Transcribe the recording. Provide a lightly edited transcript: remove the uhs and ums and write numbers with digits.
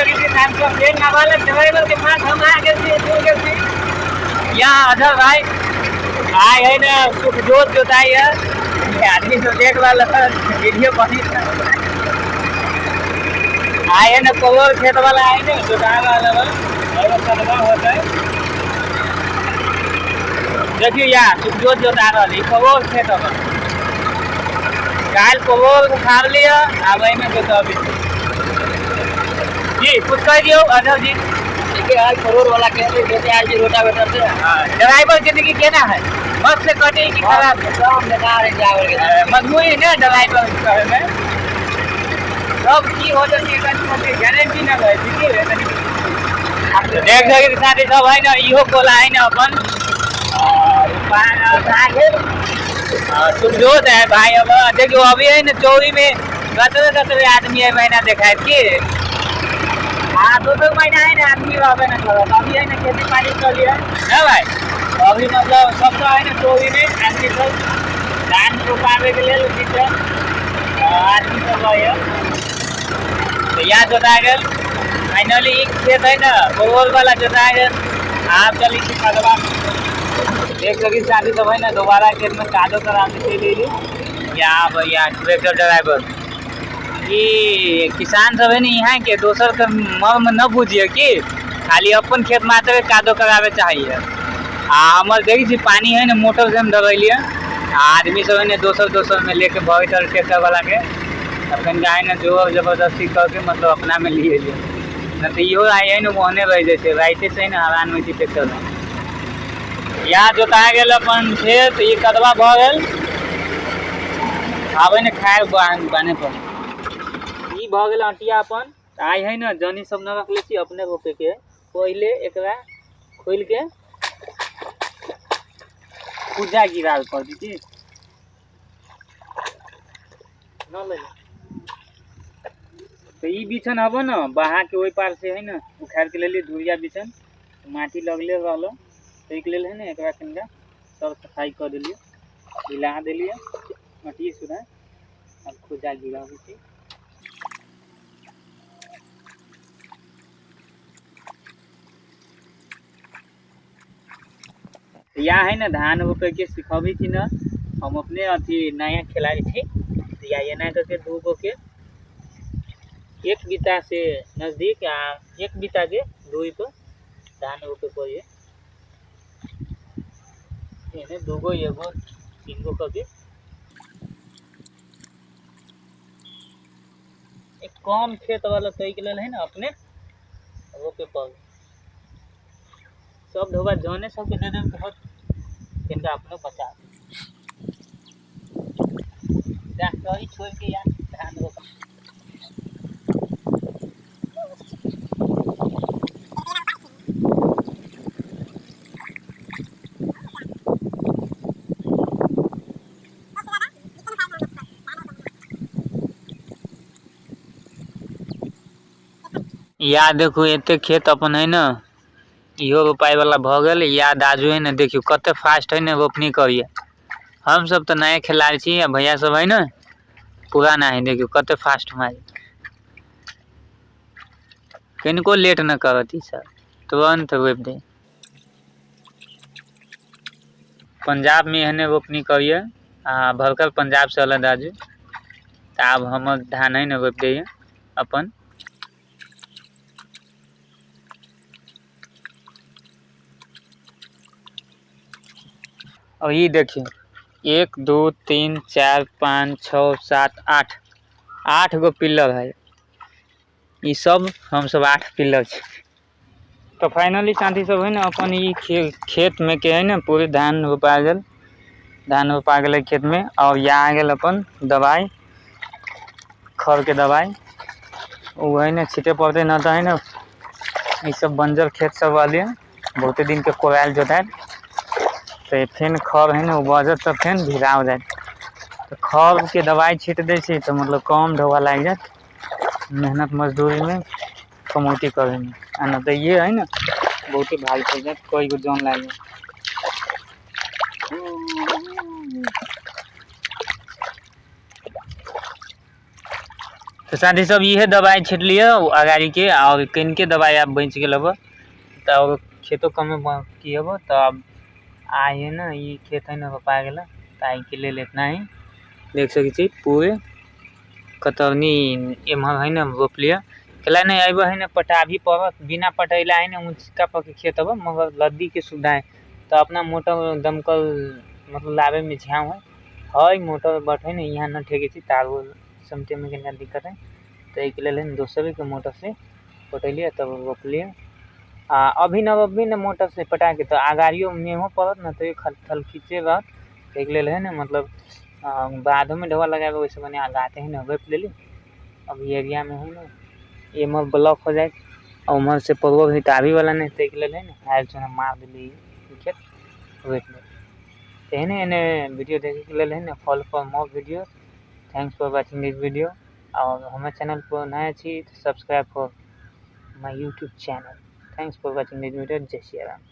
लगी थी नाम का ट्रेन वाला ड्राइवर के पास हम आ गए थे दूर गए थे यहाँ अधर भाई आए है ना कुछ जोत जोताई है आदमी तो देख वाला वीडियो बनी आए ना कवर खेत वाला आए ना जोताई वाला कदवा होता है देखियो यार कुछ जोत जोता रही कवर खेत वाला काल कवर उखाड़ लिया अब में जोता अभी जी कुछ कह दियो अधर जी आज करोड़ वाला कहते जैसे आज रोटावेटर से ड्राइवर जिंदगी केना है बस से कटे की खराब सब बेकार है ड्राइवर के मजबूरी है ड्राइवर करे में सब की हो जाती है गारंटी ना है ठीक है देख देख साथी सब है ना इहो कोला है ना अपन आगे तुम जो है भाई अब देखो अभी है ना चौरी में गतरे आदमी है महीना देखा कि हाँ 2 महीना है ना आदमी रहे ना करो अभी है ना खेती पानी कर लिया है भाई अभी मतलब सब तो है ना चौरी में आदमी सब धान रोपावे के लिए आदमी सब है तो यहाँ जोता गया फाइनली एक खेत है ना गोल वाला जोता गया आप चली थी खदवा एक लगी शादी सब है ना दोबारा खेत में कादो कराने के लिए यहाँ भैया ट्रैक्टर ड्राइवर कि किसान सब है ना यहाँ के दोसर के मर्म न बुझिए कि खाली अपन खेत मात्र कादो करावे चाहिए हमारे देखी थी पानी है ना मोटर से हम डरलिए आदमी सब है ना दोसर में लेके बैठल ट्रैक्टर वाला के अपन जाए ना जोर जबरदस्ती करके मतलब अपना में लिए न तो इहो आए है ना मोहने रह जैसे राइते से ना हरान में थी ट्रैक्टर में यहाँ जोता गया अपन खेत ये कदवा भ गल अब है ना खाए बाने पर भगल अटिया अपन आई है ना जनी सब न रख ली अपने रोपे के पहले एकरा खोल के पूजा गिराल कर दी न ले तो ई बिछन हब न बहा के ओई पार से है ना उखाड़ के ले ली धुरिया बिछन माटी लगले रहल तो एक लेल है ना एकरा कनिका सब सफाई कर दिलिए हिला दिलिए मटी सुधा अब पूजा गिरा दी यहाँ है ना धान रोपे के सिखबी थी ना हम अपने अथी नया खिलाड़ी थी या ये ना करके 2 गो के 1 बीता से नजदीक या 1 बीता के दूरी पर धान रोपे पड़िए 2 गो 1 गो 3 गो करके एक कम खेत वाला सही के लिए है ना अपने रोपे पड़ सब ढोबा जौने सबके दे दे बहुत इनका अपने बचा डॉक्टरी छोड़ के यार धान रोपा या देखो एते खेत अपन है ना इहो रोपाई वाला भगल याद आजू है ना देखियो कते फास्ट है ना रोपनी करिए हम सब तो नए खिलाड़ी छी भैया सब है ना पुराना है देखियो कते फास्ट मारे किनको लेट न करती सर तुरंत रोप दे पंजाब में है ना रोपनी करिए भरकर पंजाब से अलग आजू तो अब हम धान है ना रोप दिए अपन और ये देखिए 1 2 3 4 5 6 7 8 गो पिलर है ये सब हम सब 8 पिलर छे तो फाइनली साथी सब है ना अपन ये खेत में के है ना पूरे धान रोपा गए खेत में और यहाँ आ गए अपन दवाई खर के दवाई वो है ना छीटे पड़ते न तो है ना ये सब बंजर खेत सब वाले बहुते दिन के कोराल जोताल तो फेन खर है ना वो बजत तो फेन भिड़ा हो जाए तो खर के दवाई छीट दे तो मतलब कम ढोवा लग जाए मेहनत मजदूरी में कमौती करे में ना तो ये है ना बहुत ही भारी पड़ जाए कोई को जौन लग जाए तो साथी सब ये दवाई छिट लिए अगाड़ी के और किन के दवाई आप बच गए अब तो खेतों कम की अब तो अब आए ना ये खेत है ना पा गया ताई के ले लेतना ही देख सके पूरे कतरनी एम्हर है ना रोप लिया कला नहीं अब है ना पटा भी पड़त बिना पटैला है ना ऊँचा पके खेत अब मगर लद्दी के सुविधा है तो अपना मोटर दमकल मतलब लावे में झाँव है मोटर बट है ना यहाँ न ठेके तार समते में क्या दिक्कत है तो एक ले दोसर के मोटर से पटैलिए तब रोप लिए अभी न मोटर से पटा के तो आगाड़ियों में हो पड़त न तो एक थल खींचे रहत तो एक ले है ना मतलब बाधों में ढवा लगाए वैसे मैंने आगाते हैं ना रोप ले ली अभी एरिया में हूँ ना ये मर ब्लॉक हो जाए और उमर से पड़ो भी ताभी वाला नहीं तो एक ले है ना हाल चुना मार दिली खेत रोप ले तो वीडियो देखे के लिए है ना follow for more video thanks for watching this video और हमारे चैनल पर नया छी तो subscribe for my YouTube channel thanks for watching this video जय श्री राम।